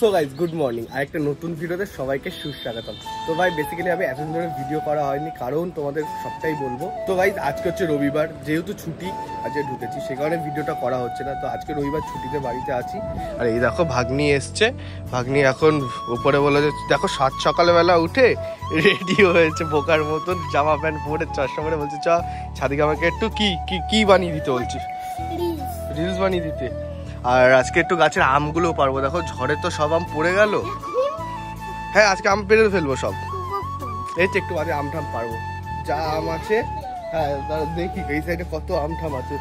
So guys good morning, আর একটা নতুন ভিডিওতে সবাইকে সুস্বাগতম। তো ভাই বেসিক্যালি আমি এতদিন ধরে ভিডিও করা হয়নি, কারণ তোমাদের সবটাই বলবো। তো গাইজ আজকে হচ্ছে রবিবার, যেহেতু ছুটি আজকে ঢুকেছি, সে কারণে ভিডিওটা করা হচ্ছে না। তো আজকে রবিবার ছুটিতে বাড়িতে আছি। আর এই দেখো ভাগ্নি এসছে, ভাগ্নি এখন উপরে বলে যে দেখো সকালবেলা উঠে রেডি হয়েছে বোকার মতন, জামা প্যান্ট পরে চশমা পরে বলছে চ ছাদিকে আমাকে একটু কি বানিয়ে দিতে বলছিস, রিলস বানিয়ে দিতে। আর আজকে একটু গাছের আমগুলো পারবো, দেখো ঝড়ে তো সব আম পড়ে গেল। হ্যাঁ আজকে আম পেরে ফেলবো সব, এই তো একটু বাদে আম ঠাম পারবো, যা আম আছে। হ্যাঁ দেখি এই সাইডে কত আম ঠাম আছে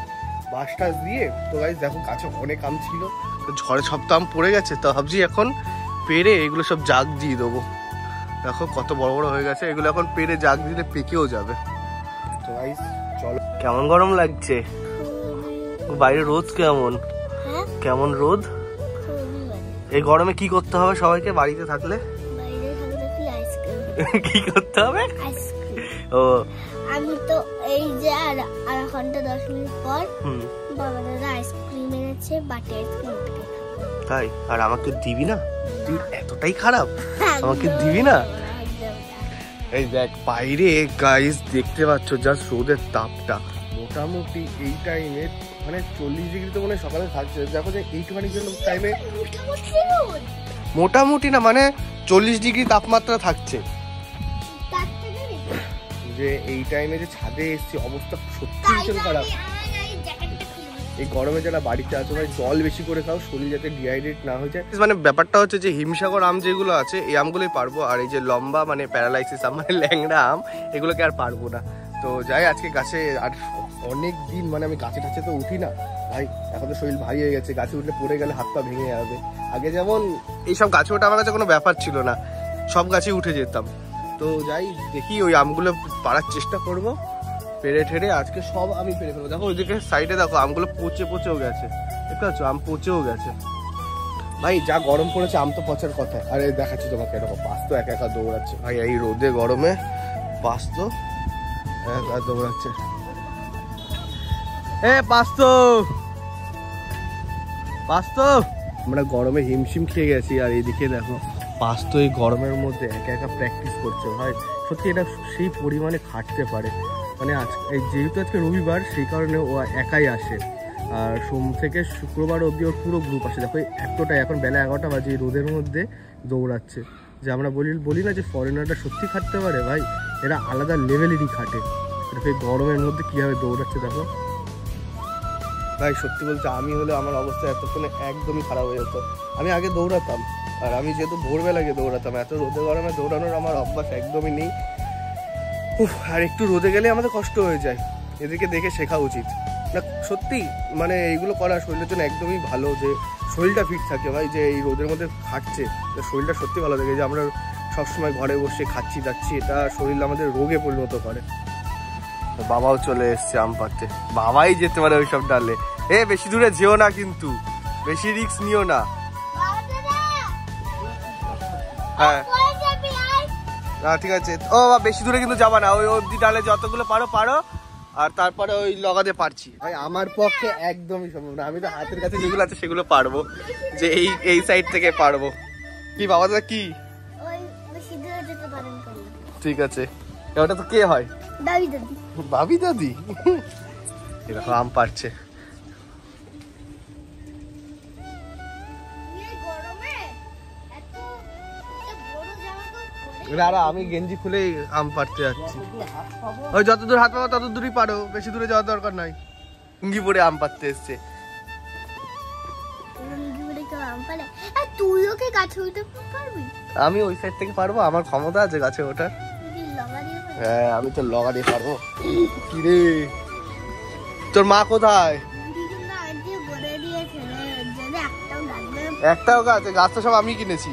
বাঁশ টাস দিয়ে। তো গাইস দেখো গাছে অনেক আম ছিল, তো ঝড়ে সব তো আম পড়ে গেছে, তো ভাবছি এখন পেরে এগুলো সব জাগ দিয়ে দেবো। দেখো কত বড় বড় হয়ে গেছে, এগুলো এখন পেরে জাগ দিলে পেকেও যাবে। তো গাইস চলো। কেমন গরম লাগছে বাইরে, রোদ কেমন কেমন রোদ। এই গরমে কি করতে হবে সবাইকে বাড়িতে থাকলে? কি করতে হবে? ও আমি তো এই যে আর ঘন্টা 10 মিনিট পর বাবা দাদা আইসক্রিম এনেছে, বাটার আইসক্রিম। তাই? আর আমাকে দিবি না? তুই এতটাই খারাপ, আমাকে দিবি না? এই দেখ বাইরে গাইস দেখতে পাচ্ছ জাস্ট রোদের তাপটা, মোটামুটি এই টাইমে মানে 40 ডিগ্রি তো মনে সকালে থাকছে। দেখো যে এইটুখানি জন্য টাইমে মোটামুটি না মানে 40 ডিগ্রি তাপমাত্রা থাকছে। যে এই টাইমে যে ছাদে এসছি অবস্থা সত্যি ভীষণ খারাপ। এই গরমে যারা বাড়িতে আছো ভাই জল বেশি করে খাও, শরীর যাতে ডিহাইড্রেট না হয়ে যায়। মানে ব্যাপারটা হচ্ছে যে হিমসাগর আম যেগুলো আছে এই আমগুলোই পারবো, আর এই যে লম্বা মানে প্যারালাইসিস আম মানে ল্যাংড়া আম এগুলোকে আর পারবো না। তো যাই আজকে গাছে, আর অনেক দিন মানে আমি গাছে টাছে তো উঠি না ভাই, এখন তো শরীর ভারী হয়ে গেছে, গাছে উঠলে পড়ে গেলে হাত পা ভেঙে যাবে। আগে যেমন এইসব গাছে ওঠা আমার কাছে কোনো ব্যাপার ছিল না, সব গাছে উঠে যেতাম। তো যাই দেখি ওই আমগুলো পাড়ার চেষ্টা করব, পেরে ঠেড়ে আজকে সব আমি পেরে ফেলবো। দেখো ওইদিকে সাইডে দেখো আমগুলো পচেও গেছে, দেখতে পাচ্ছ আম পচেও গেছে। ভাই যা গরম পড়েছে আম তো পচার কথা। আরে দেখাচ্ছি তোমাকে, এরকম বাস তো একা একা দৌড়াচ্ছে ভাই, এই রোদে গরমে বাস তো একা দৌড়াচ্ছে। আমরা গরমে হিমশিম খেয়ে গেছি, আর এইদিকে দেখো পাস তো এই গরমের মধ্যে একা একা প্র্যাকটিস করছে ভাই। সত্যি এটা সেই পরিমাণে খাটতে পারে, মানে যেহেতু আজকে রবিবার সেই কারণে ও একাই আসে, আর সোম থেকে শুক্রবার অবধি ওর পুরো গ্রুপ আসে। দেখো এতটাই এখন বেলা 11টা বাজে রোদের মধ্যে দৌড়াচ্ছে। যে আমরা বলি না যে ফরেনাররা সত্যি খাটতে পারে, ভাই এরা আলাদা লেভেলেরই খাটে। এই গরমের মধ্যে কীভাবে দৌড়াচ্ছে দেখো ভাই। সত্যি বলতে আমি হলে আমার অবস্থা এতক্ষণে একদমই খারাপ হয়ে যেত। আমি আগে দৌড়াতাম, আর আমি যেহেতু ভোরবেলা গিয়ে দৌড়াতাম, এত রোদে গরমে দৌড়ানোর আমার অভ্যাস একদমই নেই। আর একটু রোদে গেলে আমাদের কষ্ট হয়ে যায়, এদেরকে দেখে শেখা উচিত না সত্যি। মানে এইগুলো করা শরীরের জন্য একদমই ভালো, যে শরীরটা ফিট থাকে ভাই। যে এই রোদের মধ্যে খাটছে শরীরটা সত্যি ভালো থাকে। যে আমরা সবসময় ঘরে বসে খাচ্ছি যাচ্ছি, এটা শরীর আমাদের রোগে পরিণত করে। বাবাও চলে এসছে আম পাড়তে, বাবাই যেতে পারে ওইসব ডালে। বেশি দূরে যেও না কিন্তু, বেশি রিস্ক নিও না। হ্যাঁ ঠিক আছে। ও বেশি দূরে কিন্তু যাবা না, ওই অবধি ডালে যতগুলো পারো, আর তারপরে ওই লগাতে পারছি ভাই। আমার পক্ষে একদমই সম্ভব না, আমি তো হাতের কাছে যেগুলো আছে সেগুলো পারবো, যে এই সাইড থেকে পারবো। কি বাবা দাদা কি ঠিক আছে, ওটা তো কে হয়? ভাবি দাদি। এরকম আম পারছে। আমি গেঞ্জি খুলেই আম পাড়তে যাচ্ছি, ওই যতদূর হাত পাবো তত দূরই পারো, বেশি দূরে যাওয়ার দরকার নাই। লুঙ্গি পরে আম পাড়তে এসছে। আমি ওই সাইড থেকে পারবো, আমার ক্ষমতা আছে গাছে ওঠার। হ্যাঁ আমি তো লগা দিয়ে পারবো। কিরে তোর মা কোথায়? একটাও গাছ তো সব আমি কিনেছি।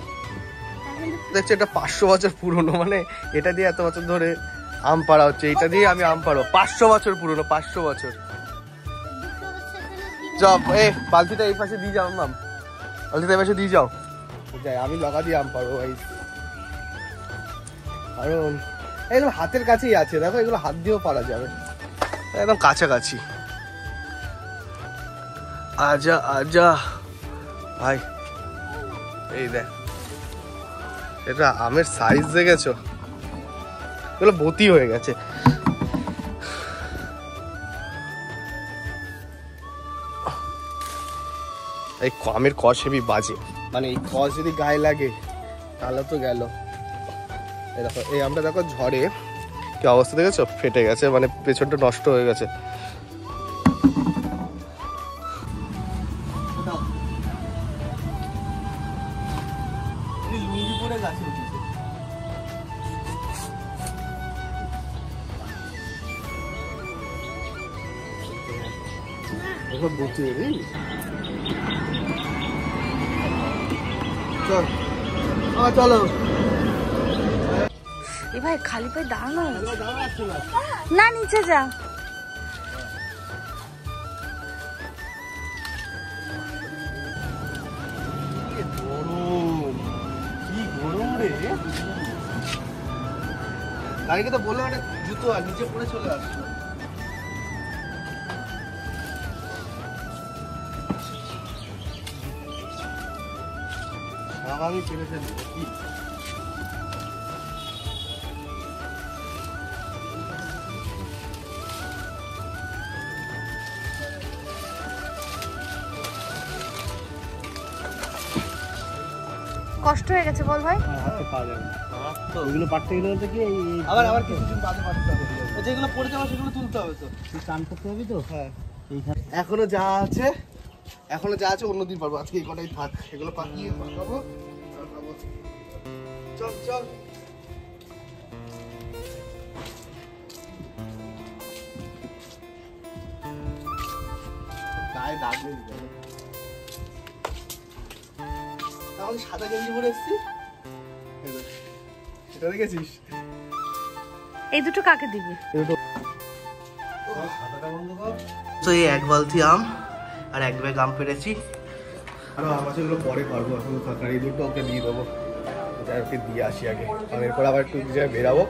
দেখছি এটা 500 বছর পুরনো, মানে এটা দিয়ে এত বছর ধরে আম পাড়া হচ্ছে, এটা দিয়ে আমি আম পাড়ো। 500 বছর পুরনো, 500 বছর। বালতিটা এই পাশে দিয়ে যাও, বালতিটা এই পাশে দিয়ে যাও। যাই আমি লগা দিয়ে আম পাড়বো ভাই, কারণ এগুলো হাতের কাছেই আছে। দেখো এগুলো হাত দিয়েও পারা যাবে, একদম কাছাকাছি। আজা আজা ভাই এই দেখ, এটা আমের সাইজ দেখেছো, এগুলো বতি হয়ে গেছে। এই আমের কষ হেবি বাজে, মানে এই কষ যদি গায়ে লাগে তাহলে তো গেল। এই দেখো, এই আমটা দেখো ঝড়ে কি অবস্থা দেখেছো, ফেটে গেছে, মানে পেছনটা নষ্ট হয়ে গেছে। লুঙ্গি পরে গাছে উঠেছে। এসব বুঝছি রে। চল চলো। এ ভাই খালি পায়ে দাঁড়ানো না, নিচে যা। গাড়িকে তো বললাম একটা জুতো আর নিচে পড়ে চলে আসলো। আমি চেনে ফেলবো কি? কষ্ট হয়ে গেছে বল ভাই। হাতে পাওয়া যাবে ওইগুলো পাঠতে গেলে হচ্ছে কি আবার কিছুদিন বাদে পাঠতে হবে, যেগুলো পড়ে যাওয়া সেগুলো তুলতে হবে তো, স্নান করতে হবে তো। হ্যাঁ, এইখানে এখনো যা আছে অন্যদিন পারবো, আজকে এই কটাই থাক, এগুলো পাকিয়ে পাকাবো। চল চল। গায়ে দাগ লেগে গেল। তাহলে সাদা গেঞ্জি পরে এসছি, সেটা দেখেছিস? এই দুটো কাকে দিবি? তো এই এক বালতি আম আর এক ব্যাগ আম পেরেছি, আরো আম আছে, এগুলো পরে পারবো, এখন থাকার এই দুটো ওকে দিয়ে দেবো, যাই ওকে দিয়ে আসি আগে, কারণ এরপর আবার একটু জায়গায় বেরাবো।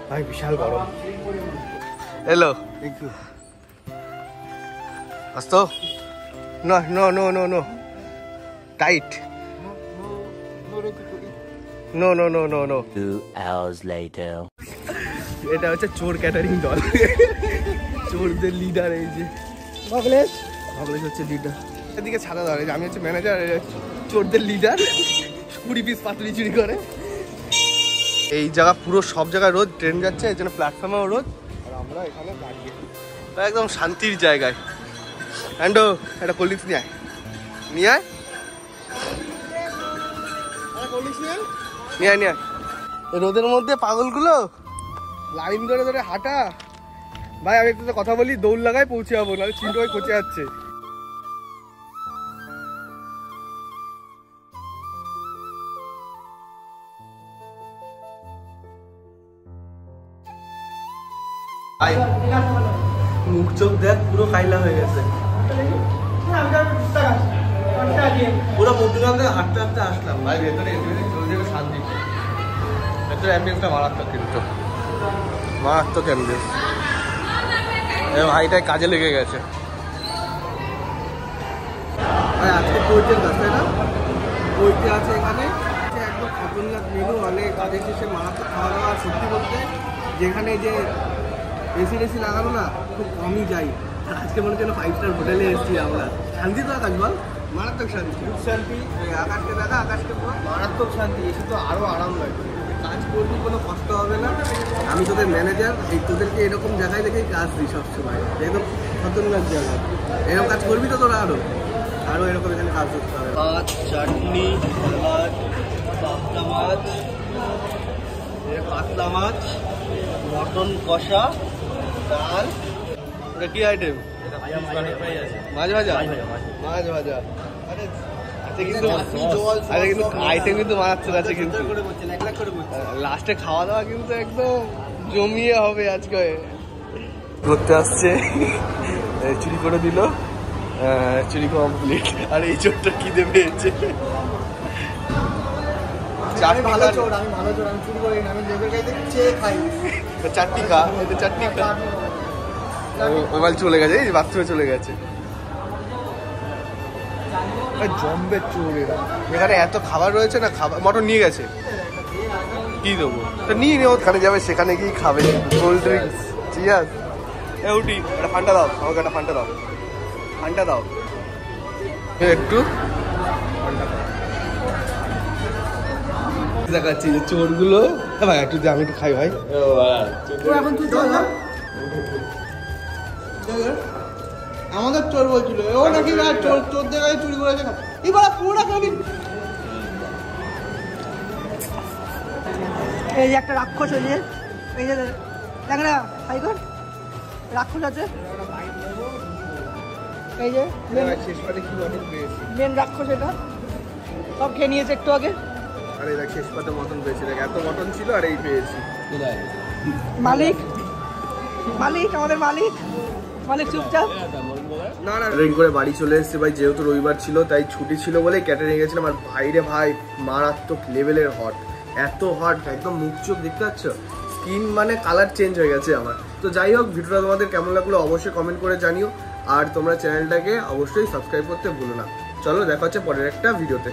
ভাই বিশাল গরম। হ্যালো, একটু আসতো না, no no no no tight, no no no no no. 2 hours later. এটা হচ্ছে চোর ক্যাটারিং দল, চোরদের লিডার। এই যে ভগলেশ হচ্ছে লিডার, এদিকে ছাড়া ধরে, আমি হচ্ছে ম্যানেজার, চোরদের লিডার। 20 পিস পাতুরি চুরি করে। এই জায়গা পুরো সব জায়গায় রোদ, ট্রেন যাচ্ছে, এই জন্য প্ল্যাটফর্মেও রোদ, আর আমরা এখানে দাঁড়িয়ে একদম শান্তির জায়গায়। অ্যান্ডো একটা কোল্ড ড্রিঙ্কস নিয়ে আয়, নিয়ে আয়। রোদের মধ্যে পাগলগুলো লাইন ধরে ধরে হাঁটা। ভাই আমি একটু কথা বলি, দৌড় লাগাই পৌঁছে যাবো, নাহলে চিন্টু ভাই খোঁচে যাচ্ছে। মুখ চোখ দেখ পুরো কাইলা হয়ে গেছে, পুরো মধ্যখান থেকে হাঁটতে হাঁটতে আসলাম। ভাই ভেতরে চলে যাবে শান্তি, ভেতরে অ্যাম্বিয়েন্সটা মারাত্মক, কিন্তু মারাত্মক অ্যাম্বিয়েন্স। ভাইটাই কাজে লেগে গেছে। ভাই আজকে পড়তে তাই না, পড়তে আছে এখানে একদম খতরনাক মেনু, অনেক কাজের শেষে মারাত্মক খাওয়া দাওয়া। সত্যি বলতে যেখানে যে এসি লাগানো না, খুব কমই যাই। আজকে মনে হচ্ছে 5 স্টার হোটেলে এসেছি আমরা। শান্তি তো আকাশ বল, মারাত্মক শান্তি, শান্তি। আকাশকে দেখা, আকাশকে পুরো মারাত্মক শান্তি। এসে তো আরো আরাম লাগবে, কাজ করবি, কোনো কষ্ট হবে না। আমি তোদের ম্যানেজার, এই তোদেরকে এরকম জায়গায় দেখেই কাজ দিই সবসময়, একদম খতরনাক জায়গা। এরকম কাজ করবি তো তোরা আরো এরকম এখানে কাজ করতে হবে। ভাত, চাটনি, সালাদ, পাতলা মাছ, মটন কষা, ডাল। এটা কি আইটেম? মাছ ভাজা। মাছ ভাজা। আচ্ছা কিন্তু আইটেম কিন্তু মারাত্মক আছে, কিন্তু লাস্টে খাওয়া দাওয়া কিন্তু একদম জমিয়ে হবে আজকে। ঘুরতে আসছে, চুরি করে দিল, চুরি কমপ্লিট। আর এই চোরটা কি দেবে? ভালো চোর, আমি ভালো চোর, আমি চুরি করি না, আমি লোকের কাছে চেয়ে খাই। চাটনি খা, এটা চাটনি খা। মোবাইল চলে গেছে, এই বাথরুমে চলে গেছে। জম্বে চোর এরা। এখানে এত খাবার রয়েছে না, খাবার মটন নিয়ে গেছে, কি দেবো তো নিয়ে নিয়ে ওখানে যাবে, সেখানে গিয়ে খাবে কোল্ড ড্রিঙ্কস। ঠিক আছে উঠি, একটা ফান্টা দাও আমাকে, একটা ফান্টা দাও, ফান্টা দাও একটু দেখাচ্ছি যে চোরগুলো। ভাই একটু আমি একটু খাই ভাই। এখন তুই চল আমাদের চোর বলছিল, ও নাকি চোর চোর জায়গায় চুরি করেছে না, এবার পুরোটা খাবি। এই যে একটা রাক্ষস হয়েছে, এই যে দেখ না হাই কর, রাক্ষস আছে এই যে শেষ পাতে কি মটন পেয়েছি, মেন রাক্ষস এটা, সব খেয়ে নিয়েছে একটু আগে। আরে দেখ শেষ পাতে মটন পেয়েছি, দেখ এত মটন ছিল আর এই পেয়েছি। মালিক মালিক আমাদের মালিক, মালিক চুপচাপ। না না রেডি করে বাড়ি চলে এসেছে ভাই, যেহেতু রবিবার ছিল তাই ছুটি ছিল বলে ক্যাটারিং গেছিলাম। আর ভাইরে ভাই মারাত্মক লেভেলের হট, এত হট একদম মুখ চোখ দেখতে পাচ্ছ, স্কিন মানে কালার চেঞ্জ হয়ে গেছে আমার। তো যাই হোক, ভিডিওটা তোমাদের কেমন লাগলো অবশ্যই কমেন্ট করে জানিও, আর তোমরা চ্যানেলটাকে অবশ্যই সাবস্ক্রাইব করতে ভুলো না। চলো দেখা হচ্ছে পরের একটা ভিডিওতে।